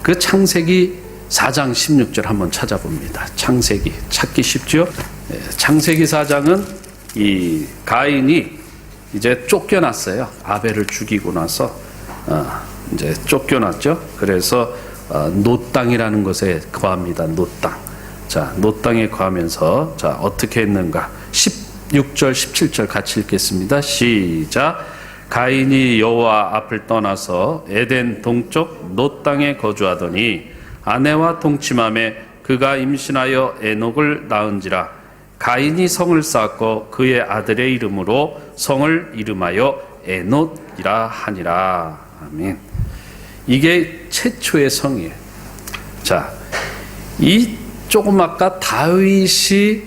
그 창세기 4장 16절 한번 찾아봅니다. 창세기 찾기 쉽죠? 창세기 4장은 이 가인이 이제 쫓겨났어요. 아벨을 죽이고 나서 이제 쫓겨났죠. 그래서 노 땅이라는 곳에 거합니다. 노 땅. 자, 노 땅에 거하면서 자 어떻게 했는가? 16절, 17절 같이 읽겠습니다. 시작. 가인이 여호와 앞을 떠나서 에덴 동쪽 노 땅에 거주하더니 아내와 동침함에 그가 임신하여 에녹을 낳은지라. 가인이 성을 쌓고 그의 아들의 이름으로 성을 이름하여 에녹이라 하니라. 아멘. 이게 최초의 성이에요. 자, 이 조금 아까 다윗이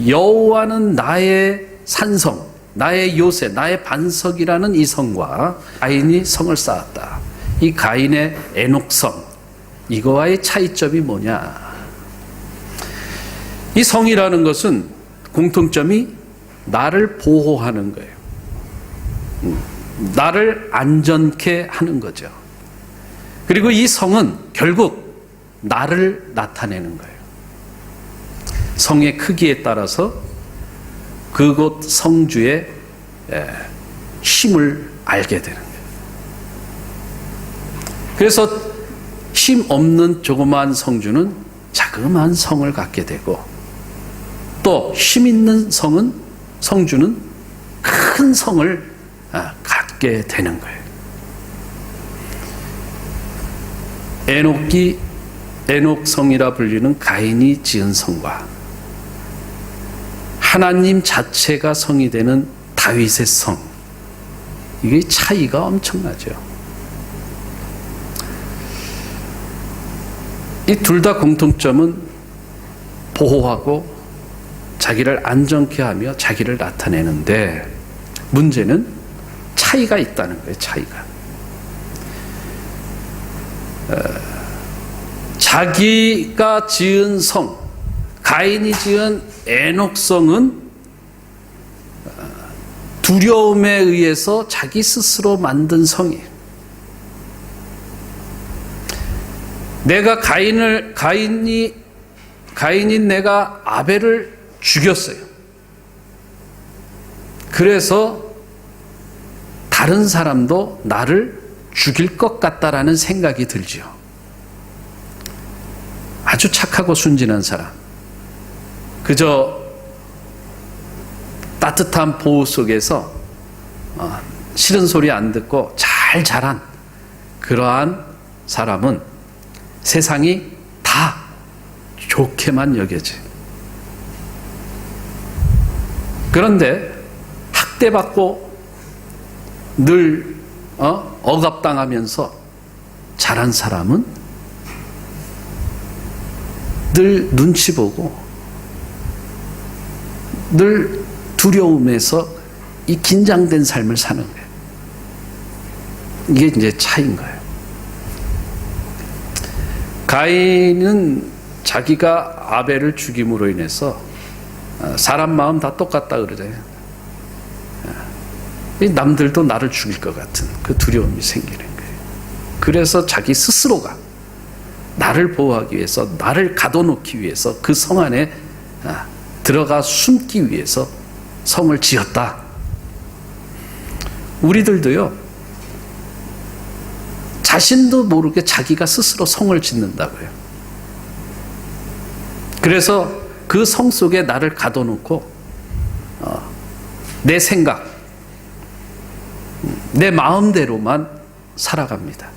여호와는 나의 산성, 나의 요새, 나의 반석이라는 이 성과 가인이 성을 쌓았다. 이 가인의 에녹성, 이거와의 차이점이 뭐냐? 이 성이라는 것은 공통점이 나를 보호하는 거예요. 나를 안전케 하는 거죠. 그리고 이 성은 결국 나를 나타내는 거예요. 성의 크기에 따라서 그곳 성주의 힘을 알게 되는 거예요. 그래서 힘 없는 조그마한 성주는 자그마한 성을 갖게 되고, 또 힘 있는 성주는 큰 성을 갖게 되는 거예요. 에녹성이라 불리는 가인이 지은 성과 하나님 자체가 성이 되는 다윗의 성, 이게 차이가 엄청나죠. 이 둘 다 공통점은 보호하고 자기를 안전케 하며 자기를 나타내는데, 문제는 차이가 있다는 거예요. 차이가. 자기가 지은 성, 가인이 지은 에녹성은 두려움에 의해서 자기 스스로 만든 성이에요. 내가 가인인 내가 아벨을 죽였어요. 그래서 다른 사람도 나를 죽일 것 같다라는 생각이 들지요. 아주 착하고 순진한 사람, 그저 따뜻한 보호 속에서 싫은 소리 안 듣고 잘 자란 그러한 사람은 세상이 다 좋게만 여겨져요. 그런데 학대받고 늘 억압당하면서 자란 사람은 늘 눈치 보고 늘 두려움에서 이 긴장된 삶을 사는 거예요. 이게 이제 차이인 거예요. 가인은 자기가 아벨을 죽임으로 인해서 사람 마음 다 똑같다 그러잖아요. 남들도 나를 죽일 것 같은 그 두려움이 생기는 거예요. 그래서 자기 스스로가 나를 보호하기 위해서, 나를 가둬놓기 위해서 그 성 안에 들어가 숨기 위해서 성을 지었다. 우리들도요, 자신도 모르게 자기가 스스로 성을 짓는다고요. 그래서 그 성 속에 나를 가둬놓고 내 생각, 내 마음대로만 살아갑니다.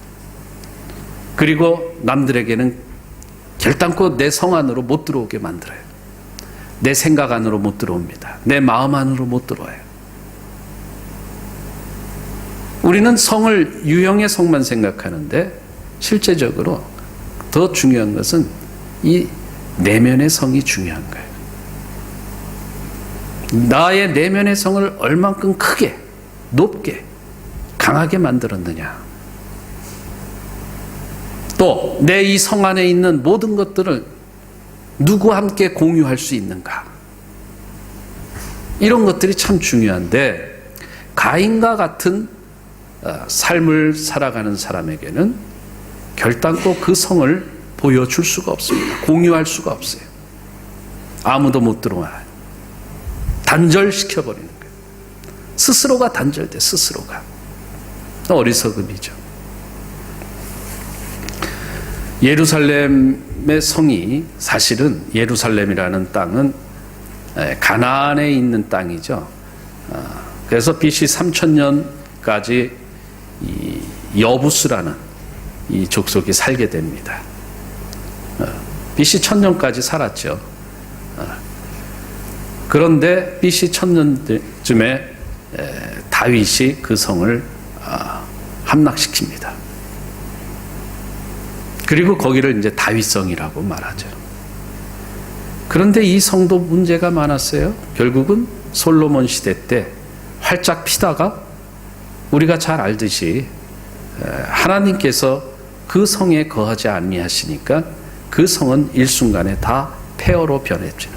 그리고 남들에게는 결단코 내 성 안으로 못 들어오게 만들어요. 내 생각 안으로 못 들어옵니다. 내 마음 안으로 못 들어와요. 우리는 성을 유형의 성만 생각하는데, 실제적으로 더 중요한 것은 이 내면의 성이 중요한 거예요. 나의 내면의 성을 얼만큼 크게, 높게, 강하게 만들었느냐. 또 내 이 성 안에 있는 모든 것들을 누구와 함께 공유할 수 있는가. 이런 것들이 참 중요한데, 가인과 같은 삶을 살아가는 사람에게는 결단코 그 성을 보여줄 수가 없습니다. 공유할 수가 없어요. 아무도 못 들어와요. 단절시켜버리는 거예요. 스스로가 단절돼, 스스로가. 어리석음이죠. 예루살렘의 성이, 사실은 예루살렘이라는 땅은 가나안에 있는 땅이죠. 그래서 BC 3000년까지 이 여부스라는 이 족속이 살게 됩니다. BC 1000년까지 살았죠. 그런데 BC 1000년쯤에 다윗이 그 성을 함락시킵니다. 그리고 거기를 이제 다윗성이라고 말하죠. 그런데 이 성도 문제가 많았어요. 결국은 솔로몬 시대 때 활짝 피다가 우리가 잘 알듯이 하나님께서 그 성에 거하지 아니하시니까 그 성은 일순간에 다 폐허로 변했죠.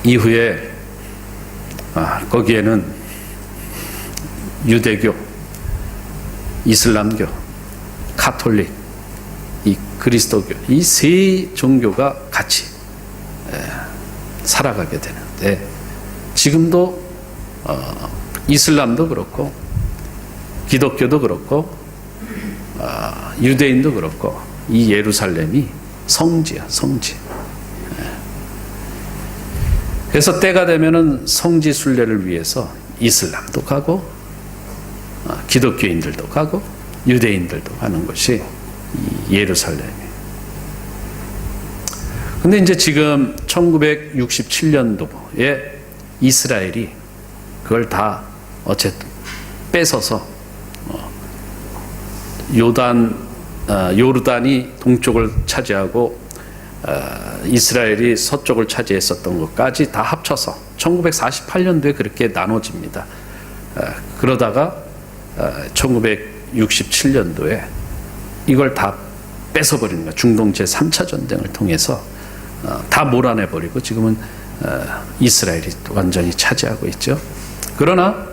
이후에 거기에는 유대교, 이슬람교, 카톨릭, 이 그리스도교, 이 세 종교가 같이 살아가게 되는데, 지금도 이슬람도 그렇고 기독교도 그렇고 유대인도 그렇고 이 예루살렘이 성지야, 성지. 그래서 때가 되면은 성지 순례를 위해서 이슬람도 가고 기독교인들도 가고 유대인들도 가는 것이 이 예루살렘이에요. 근데 이제 지금 1967년도에 이스라엘이 그걸 다 어쨌든 뺏어서 요르단이 동쪽을 차지하고 이스라엘이 서쪽을 차지했었던 것까지 다 합쳐서 1948년도에 그렇게 나눠집니다. 그러다가 1967년도에 이걸 다 뺏어버리는 거예요. 중동 제3차 전쟁을 통해서 다 몰아내버리고 지금은 이스라엘이 완전히 차지하고 있죠. 그러나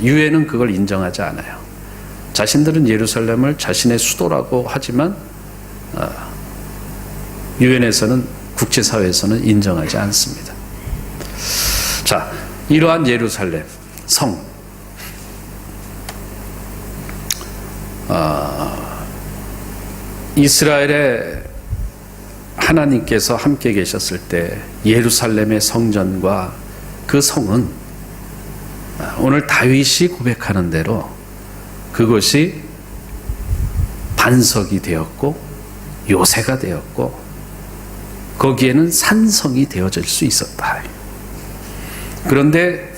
유엔은 그걸 인정하지 않아요. 자신들은 예루살렘을 자신의 수도라고 하지만 유엔에서는, 국제사회에서는 인정하지 않습니다. 자, 이러한 예루살렘 성, 이스라엘의 하나님께서 함께 계셨을 때 예루살렘의 성전과 그 성은 오늘 다윗이 고백하는 대로 그것이 반석이 되었고 요새가 되었고 거기에는 산성이 되어질 수 있었다. 그런데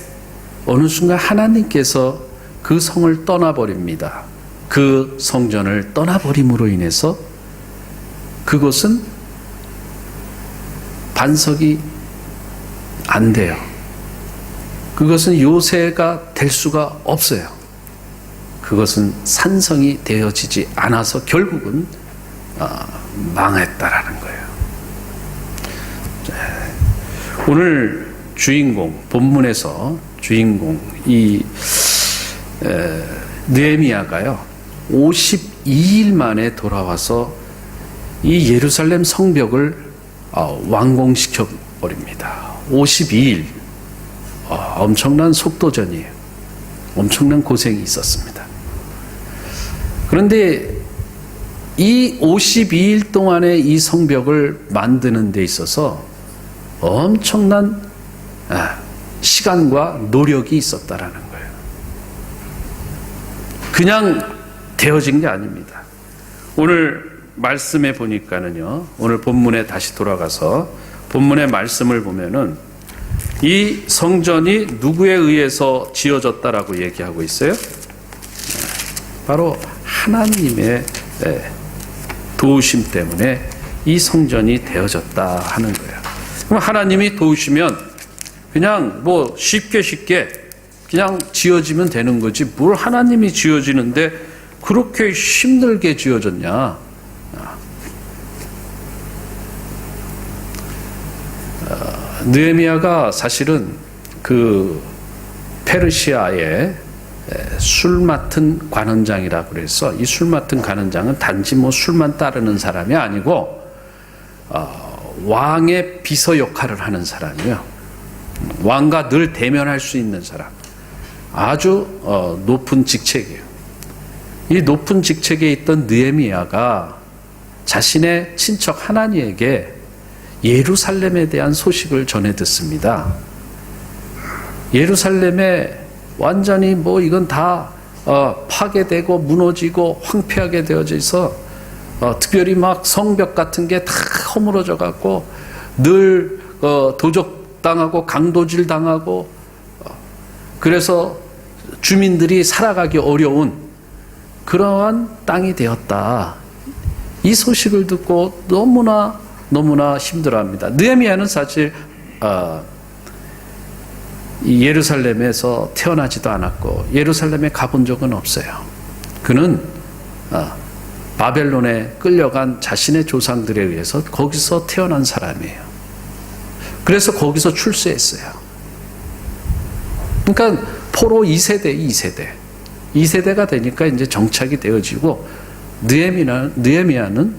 어느 순간 하나님께서 그 성을 떠나버립니다. 그 성전을 떠나버림으로 인해서 그것은 반석이 안 돼요. 그것은 요새가 될 수가 없어요. 그것은 산성이 되어지지 않아서 결국은 망했다라는 거예요. 오늘 주인공, 본문에서 주인공 이 느헤미야가요 52일 만에 돌아와서 이 예루살렘 성벽을 완공시켜 버립니다. 52일. 엄청난 속도전이에요. 엄청난 고생이 있었습니다. 그런데 이 52일 동안에 이 성벽을 만드는 데 있어서 엄청난 시간과 노력이 있었다라는 거예요. 그냥 되어진 게 아닙니다. 오늘 말씀에 보니까는요, 오늘 본문에 다시 돌아가서 본문의 말씀을 보면은 이 성전이 누구에 의해서 지어졌다라고 얘기하고 있어요? 바로 하나님의 도우심 때문에 이 성전이 되어졌다 하는 거예요. 그럼 하나님이 도우시면 그냥 뭐 쉽게 그냥 지어지면 되는 거지, 뭘 하나님이 지어지는데 그렇게 힘들게 지어졌냐. 느헤미야가 사실은 그 페르시아의 술 맡은 관원장이라고 그래서 이 술 맡은 관원장은 단지 뭐 술만 따르는 사람이 아니고 왕의 비서 역할을 하는 사람이요. 왕과 늘 대면할 수 있는 사람. 아주 높은 직책이에요. 이 높은 직책에 있던 느헤미야가 자신의 친척 하나니에게 예루살렘에 대한 소식을 전해 듣습니다. 예루살렘에 완전히 뭐 이건 다 파괴되고 무너지고 황폐하게 되어져 있어 특별히 막 성벽 같은 게 다 허물어져 갖고 늘 도적당하고 강도질 당하고 그래서 주민들이 살아가기 어려운 그러한 땅이 되었다. 이 소식을 듣고 너무나 힘들어합니다. 느헤미야는 사실 예루살렘에서 태어나지도 않았고 예루살렘에 가본 적은 없어요. 그는 바벨론에 끌려간 자신의 조상들에 의해서 거기서 태어난 사람이에요. 그래서 거기서 출세했어요. 그러니까 포로 2세대가 되니까 이제 정착이 되어지고 느헤미야는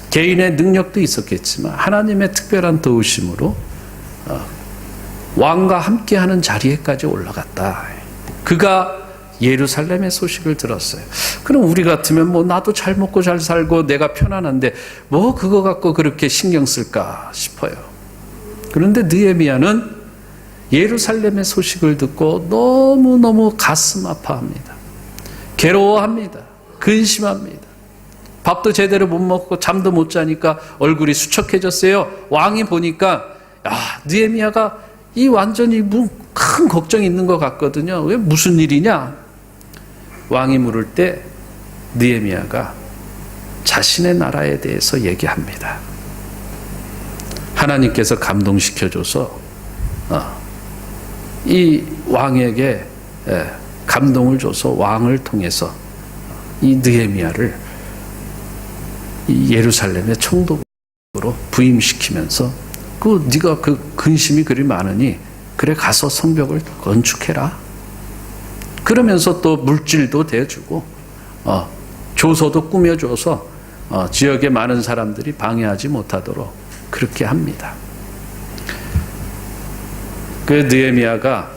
개인의 능력도 있었겠지만 하나님의 특별한 도우심으로 왕과 함께하는 자리에까지 올라갔다. 그가 예루살렘의 소식을 들었어요. 그럼 우리 같으면 뭐 나도 잘 먹고 잘 살고 내가 편안한데 뭐 그거 갖고 그렇게 신경 쓸까 싶어요. 그런데 느헤미야는 예루살렘의 소식을 듣고 너무너무 가슴 아파합니다. 괴로워합니다. 근심합니다. 밥도 제대로 못 먹고 잠도 못 자니까 얼굴이 수척해졌어요. 왕이 보니까 느헤미야가 이 완전히 큰 걱정이 있는 것 같거든요. 왜 무슨 일이냐? 왕이 물을 때 느헤미야가 자신의 나라에 대해서 얘기합니다. 하나님께서 감동시켜줘서 이 왕에게 감동을 줘서 왕을 통해서 이 느헤미야를 이 예루살렘의 총독으로 부임시키면서 네가 그 근심이 그리 많으니 그래 가서 성벽을 건축해라. 그러면서 또 물질도 대주고 조서도 꾸며줘서 지역의 많은 사람들이 방해하지 못하도록 그렇게 합니다. 그 느헤미야가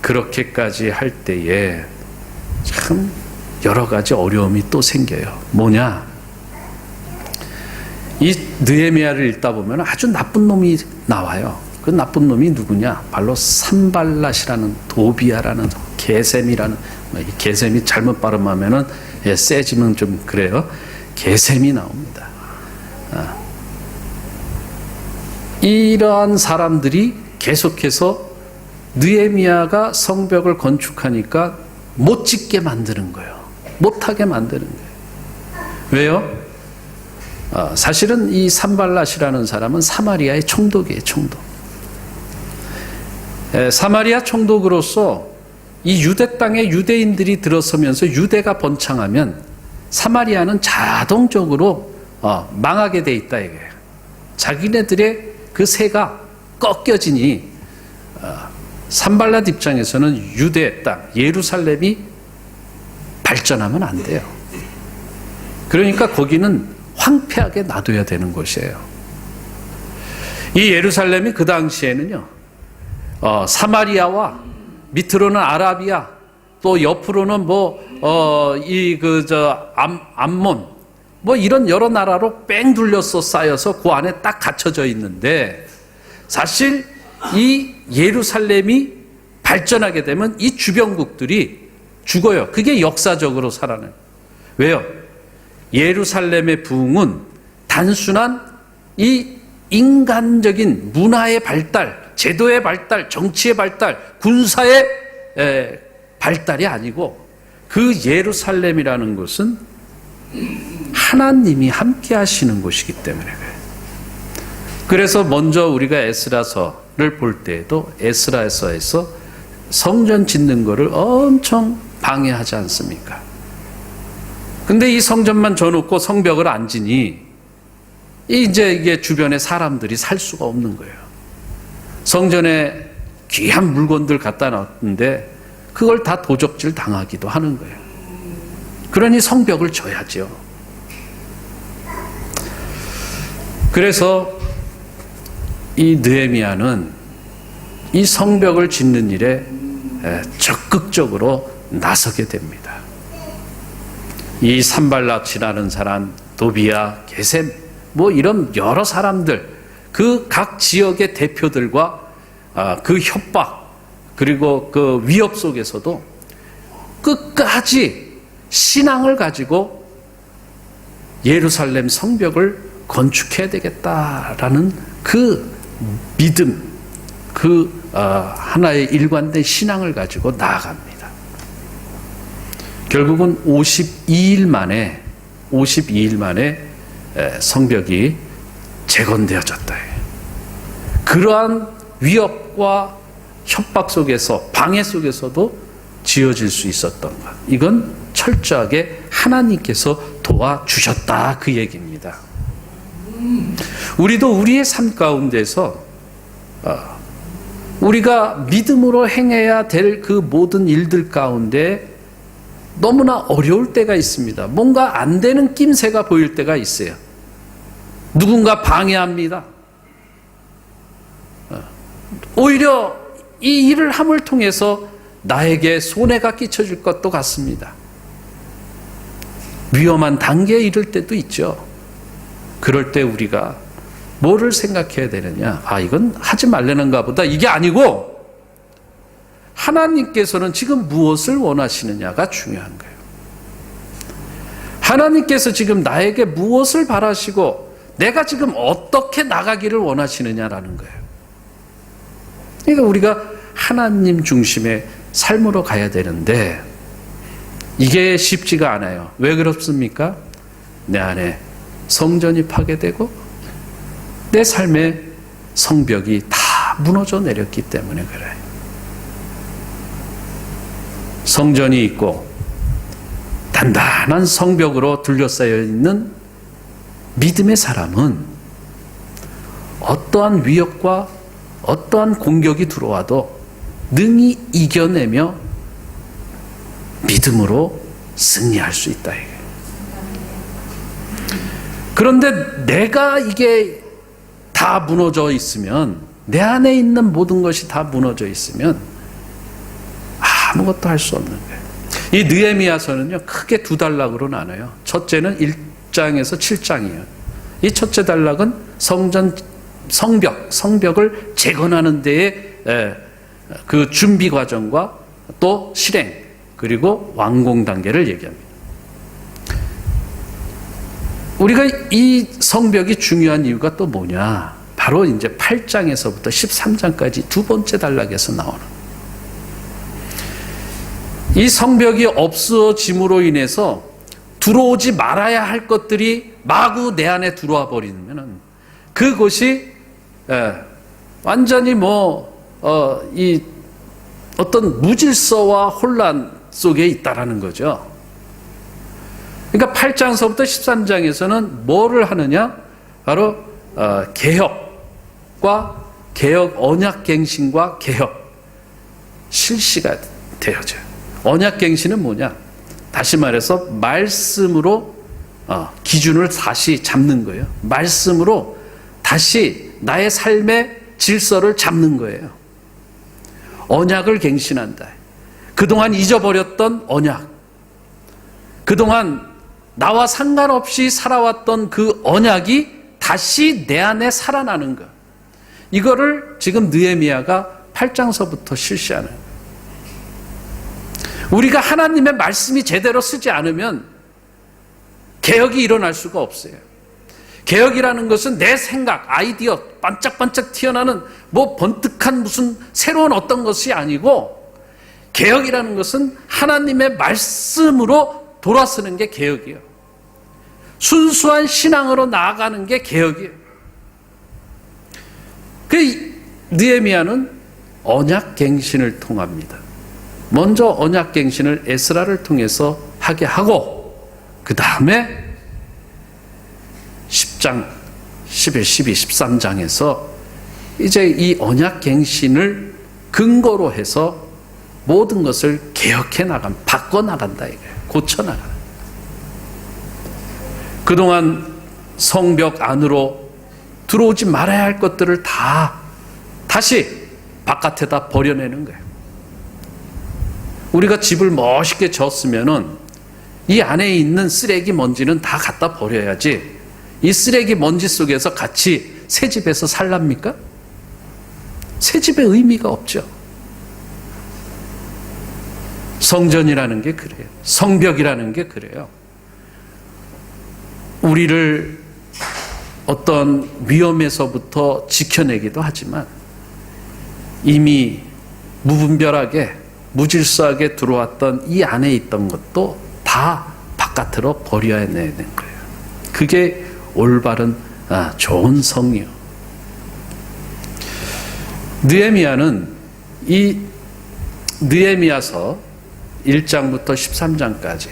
그렇게까지 할 때에 참 여러 가지 어려움이 또 생겨요. 뭐냐? 이 느헤미야를 읽다 보면 아주 나쁜 놈이 나와요. 그 나쁜 놈이 누구냐? 바로 산발랏이라는 도비야라는 게셈이라는, 게셈이 잘못 발음하면은 세지면 좀 그래요. 게셈이 나옵니다. 이러한 사람들이 계속해서 느헤미야가 성벽을 건축하니까 못 짓게 만드는 거예요. 못하게 만드는 거예요. 왜요? 사실은 이 산발랏이라는 사람은 사마리아의 총독이에요. 총독. 사마리아 총독으로서 이 유대 땅에 유대인들이 들어서면서 유대가 번창하면 사마리아는 자동적으로 망하게 돼 있다 이거예요. 자기네들의 그 세가 꺾여지니 산발랏 입장에서는 유대 땅 예루살렘이 발전하면 안 돼요. 그러니까 거기는 황폐하게 놔둬야 되는 곳이에요. 이 예루살렘이 그 당시에는요, 사마리아와 밑으로는 아라비아, 또 옆으로는 암몬, 이런 여러 나라로 뺑 둘러서 쌓여서 그 안에 딱 갇혀져 있는데, 사실 이 예루살렘이 발전하게 되면 이 주변국들이 죽어요. 그게 역사적으로 살아나요. 왜요? 예루살렘의 부흥은 단순한 이 인간적인 문화의 발달, 제도의 발달, 정치의 발달, 군사의 발달이 아니고 그 예루살렘이라는 것은 하나님이 함께 하시는 곳이기 때문에 그래요. 그래서 먼저 우리가 에스라서를 볼 때에도 에스라서에서 성전 짓는 거를 엄청 방해하지 않습니까? 근데 이 성전만 져놓고 성벽을 안 지니 이제 이게 주변에 사람들이 살 수가 없는 거예요. 성전에 귀한 물건들 갖다 놨는데 그걸 다 도적질 당하기도 하는 거예요. 그러니 성벽을 져야죠. 그래서 이 느헤미야는 이 성벽을 짓는 일에 적극적으로 나서게 됩니다. 이 산발락이라는 사람, 도비야, 게셈, 뭐 이런 여러 사람들, 그 각 지역의 대표들과 그 협박 그리고 그 위협 속에서도 끝까지 신앙을 가지고 예루살렘 성벽을 건축해야 되겠다라는 그 믿음, 그 하나의 일관된 신앙을 가지고 나아갑니다. 결국은 52일 만에 성벽이 재건되어졌다. 그러한 위협과 협박 속에서, 방해 속에서도 지어질 수 있었던 것, 이건 철저하게 하나님께서 도와주셨다, 그 얘기입니다. 우리도 우리의 삶 가운데서 우리가 믿음으로 행해야 될 그 모든 일들 가운데 너무나 어려울 때가 있습니다. 뭔가 안 되는 낌새가 보일 때가 있어요. 누군가 방해합니다. 오히려 이 일을 함을 통해서 나에게 손해가 끼쳐질 것도 같습니다. 위험한 단계에 이를 때도 있죠. 그럴 때 우리가 뭐를 생각해야 되느냐? 이건 하지 말라는가 보다. 이게 아니고 하나님께서는 지금 무엇을 원하시느냐가 중요한 거예요. 하나님께서 지금 나에게 무엇을 바라시고 내가 지금 어떻게 나가기를 원하시느냐라는 거예요. 그러니까 우리가 하나님 중심의 삶으로 가야 되는데 이게 쉽지가 않아요. 왜 그렇습니까? 내 안에 성전이 파괴되고 내 삶의 성벽이 다 무너져 내렸기 때문에 그래요. 성전이 있고 단단한 성벽으로 둘러싸여 있는 믿음의 사람은 어떠한 위협과 어떠한 공격이 들어와도 능히 이겨내며 믿음으로 승리할 수 있다. 그런데 내가 이게 다 무너져 있으면, 내 안에 있는 모든 것이 다 무너져 있으면 아무것도 할 수 없는 거예요. 이 느헤미야서는요, 크게 두 단락으로 나눠요. 첫째는 1장에서 7장이에요. 이 첫째 단락은 성벽을 재건하는 데의 그 준비 과정과 또 실행, 그리고 완공 단계를 얘기합니다. 우리가 이 성벽이 중요한 이유가 또 뭐냐? 바로 이제 8장에서부터 13장까지 두 번째 단락에서 나오는, 이 성벽이 없어짐으로 인해서 들어오지 말아야 할 것들이 마구 내 안에 들어와 버리면 그것이 완전히 이 어떤 무질서와 혼란 속에 있다라는 거죠. 그러니까 8장서부터 13장에서는 뭐를 하느냐? 바로 개혁과 언약갱신과 개혁 실시가 되어져요. 언약갱신은 뭐냐? 다시 말해서 말씀으로 기준을 다시 잡는 거예요. 말씀으로 다시 나의 삶의 질서를 잡는 거예요. 언약을 갱신한다. 그동안 잊어버렸던 언약, 그동안 나와 상관없이 살아왔던 그 언약이 다시 내 안에 살아나는 것, 이거를 지금 느헤미야가 8장서부터 실시하는 거예요. 우리가 하나님의 말씀이 제대로 쓰지 않으면 개혁이 일어날 수가 없어요. 개혁이라는 것은 내 생각, 아이디어, 반짝반짝 튀어나오는 번뜩한 무슨 새로운 어떤 것이 아니고, 개혁이라는 것은 하나님의 말씀으로 돌아서는 게 개혁이에요. 순수한 신앙으로 나아가는 게 개혁이에요. 그 느헤미야는 언약갱신을 통합니다. 먼저 언약갱신을 에스라를 통해서 하게 하고, 그 다음에 10장, 11, 12, 13장에서 이제 이 언약갱신을 근거로 해서 모든 것을 개혁해 나간, 바꿔 나간다 이거예요. 고쳐 나가. 그동안 성벽 안으로 들어오지 말아야 할 것들을 다 다시 바깥에다 버려내는 거예요. 우리가 집을 멋있게 지었으면은 이 안에 있는 쓰레기 먼지는 다 갖다 버려야지, 이 쓰레기 먼지 속에서 같이 새 집에서 살랍니까? 새 집의 의미가 없죠. 성전이라는 게 그래요. 성벽이라는 게 그래요. 우리를 어떤 위험에서부터 지켜내기도 하지만 이미 무분별하게 무질서하게 들어왔던 이 안에 있던 것도 다 바깥으로 버려야 되는 거예요. 그게 올바른 좋은 성이요. 느헤미야는 이 느헤미야서 1장부터 13장까지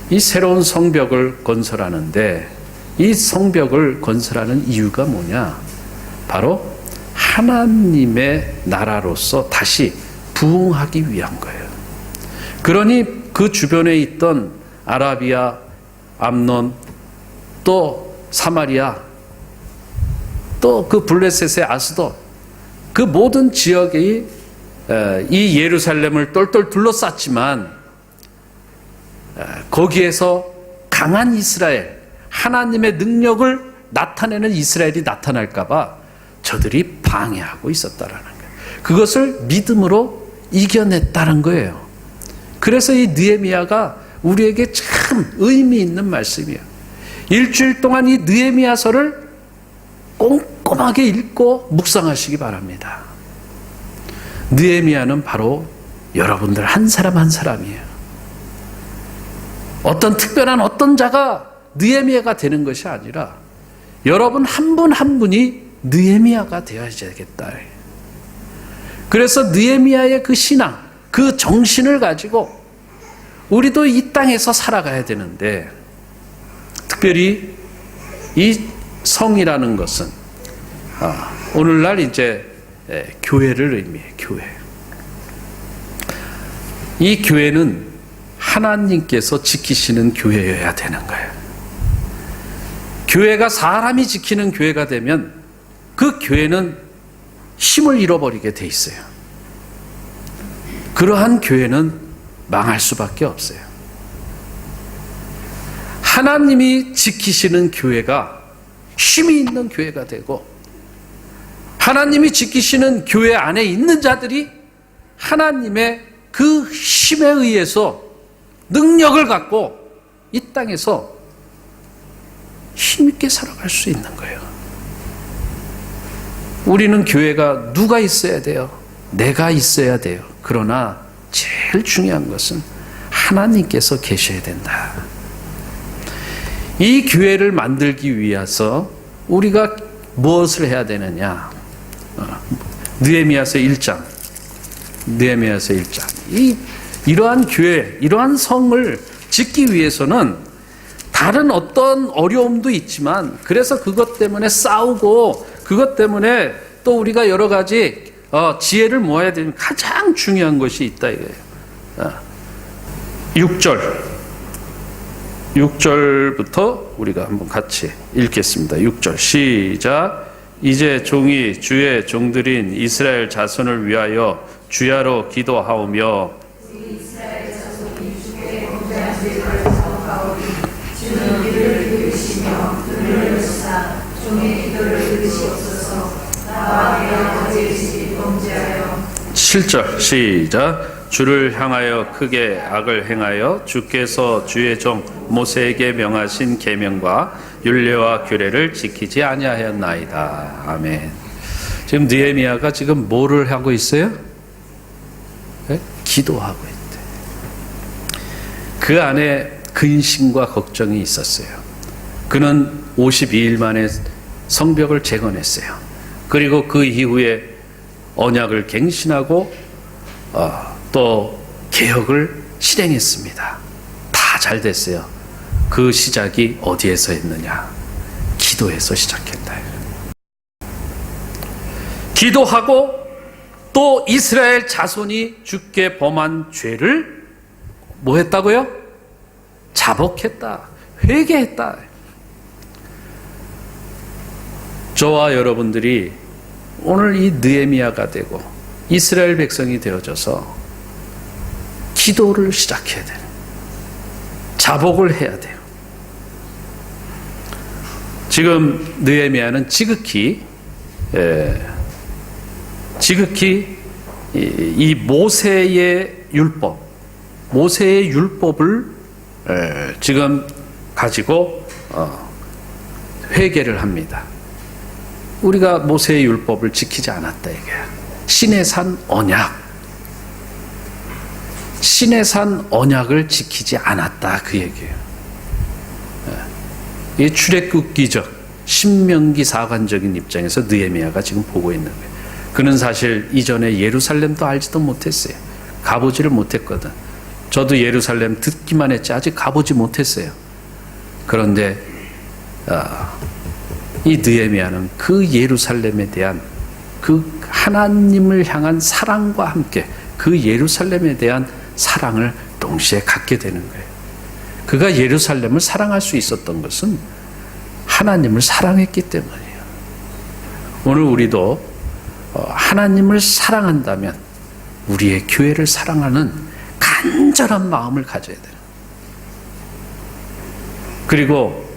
이 새로운 성벽을 건설하는데, 이 성벽을 건설하는 이유가 뭐냐? 바로 하나님의 나라로서 다시 부흥하기 위한 거예요. 그러니 그 주변에 있던 아라비아, 암논, 또 사마리아, 또 그 블레셋의 아스돗, 그 모든 지역이 이 예루살렘을 똘똘 둘러쌌지만 거기에서 강한 이스라엘, 하나님의 능력을 나타내는 이스라엘이 나타날까 봐 저들이 방해하고 있었다라는 거예요. 그것을 믿음으로 이겨냈다는 거예요. 그래서 이 느헤미야가 우리에게 참 의미 있는 말씀이에요. 일주일 동안 이 느헤미야서를 꼼꼼하게 읽고 묵상하시기 바랍니다. 느헤미야는 바로 여러분들 한 사람 한 사람이에요. 어떤 특별한 어떤 자가 느헤미야가 되는 것이 아니라 여러분 한 분 한 분이 느헤미야가 되어야겠다. 그래서 느헤미야의 그 신앙, 그 정신을 가지고 우리도 이 땅에서 살아가야 되는데, 특별히 이 성이라는 것은 오늘날 이제 교회를 의미해요. 교회. 이 교회는 하나님께서 지키시는 교회여야 되는 거예요. 교회가 사람이 지키는 교회가 되면 그 교회는 힘을 잃어버리게 돼 있어요. 그러한 교회는 망할 수밖에 없어요. 하나님이 지키시는 교회가 힘이 있는 교회가 되고, 하나님이 지키시는 교회 안에 있는 자들이 하나님의 그 힘에 의해서 능력을 갖고 이 땅에서 힘있게 살아갈 수 있는 거예요. 우리는 교회가 누가 있어야 돼요? 내가 있어야 돼요. 그러나 제일 중요한 것은 하나님께서 계셔야 된다. 이 교회를 만들기 위해서 우리가 무엇을 해야 되느냐? 느헤미야서 1장. 느헤미야서 1장. 이러한 교회, 이러한 성을 짓기 위해서는 다른 어떤 어려움도 있지만, 그래서 그것 때문에 싸우고 그것 때문에 또 우리가 여러 가지 지혜를 모아야 되는 가장 중요한 것이 있다 이거예요. 6절부터 우리가 한번 같이 읽겠습니다. 6절 시작. 이제 종이 주의 종들인 이스라엘 자손을 위하여 주야로 기도하오며 주는 이를 들으시며 눈을 여시사 종의 기도를 들으시옵소서. 나와 내가 거짓이 범죄하여 7절 시작. 주를 향하여 크게 악을 행하여 주께서 주의 종 모세에게 명하신 계명과 율례와 규례를 지키지 아니하였나이다. 아멘. 지금 느헤미야가 지금 뭐를 하고 있어요? 네? 기도하고 있대. 그 안에 근심과 걱정이 있었어요. 그는 52일 만에 성벽을 재건했어요. 그리고 그 이후에 언약을 갱신하고 또 개혁을 실행했습니다. 다 잘 됐어요. 그 시작이 어디에서 했느냐? 기도에서 시작했다. 기도하고 또 이스라엘 자손이 주께 범한 죄를 뭐 했다고요? 자복했다, 회개했다. 저와 여러분들이 오늘 이 느헤미야가 되고 이스라엘 백성이 되어져서 기도를 시작해야 돼요. 자복을 해야 돼요. 지금 느헤미야는 지극히 이 모세의 율법을 지금 가지고 회개를 합니다. 우리가 모세의 율법을 지키지 않았다 이게. 신의 산 언약을 지키지 않았다 그 얘기예요. 이 출애굽기적 신명기 사관적인 입장에서 느헤미야가 지금 보고 있는 거예요. 그는 사실 이전에 예루살렘도 알지도 못했어요. 가보지를 못했거든. 저도 예루살렘 듣기만 했지 아직 가보지 못했어요. 그런데 이 느헤미야는 그 예루살렘에 대한 그 하나님을 향한 사랑과 함께 그 예루살렘에 대한 사랑을 동시에 갖게 되는 거예요. 그가 예루살렘을 사랑할 수 있었던 것은 하나님을 사랑했기 때문이에요. 오늘 우리도 하나님을 사랑한다면 우리의 교회를 사랑하는 간절한 마음을 가져야 돼요. 그리고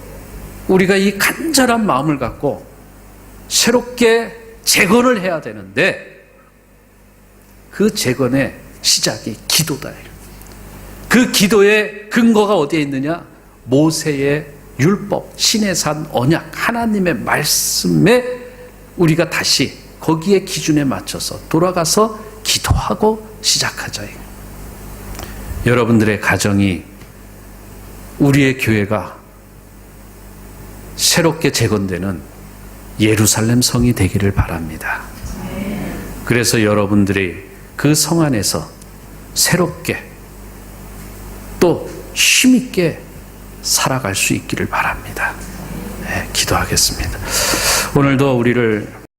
우리가 이 간절한 마음을 갖고 새롭게 재건을 해야 되는데 그 재건의 시작이 기도다. 그 기도의 근거가 어디에 있느냐? 모세의 율법, 신의 산 언약, 하나님의 말씀에 우리가 다시 거기에 기준에 맞춰서 돌아가서 기도하고 시작하자. 여러분들의 가정이, 우리의 교회가 새롭게 재건되는 예루살렘 성이 되기를 바랍니다. 그래서 여러분들이 그 성 안에서 새롭게 또 힘있게 살아갈 수 있기를 바랍니다. 네, 기도하겠습니다. 오늘도 우리를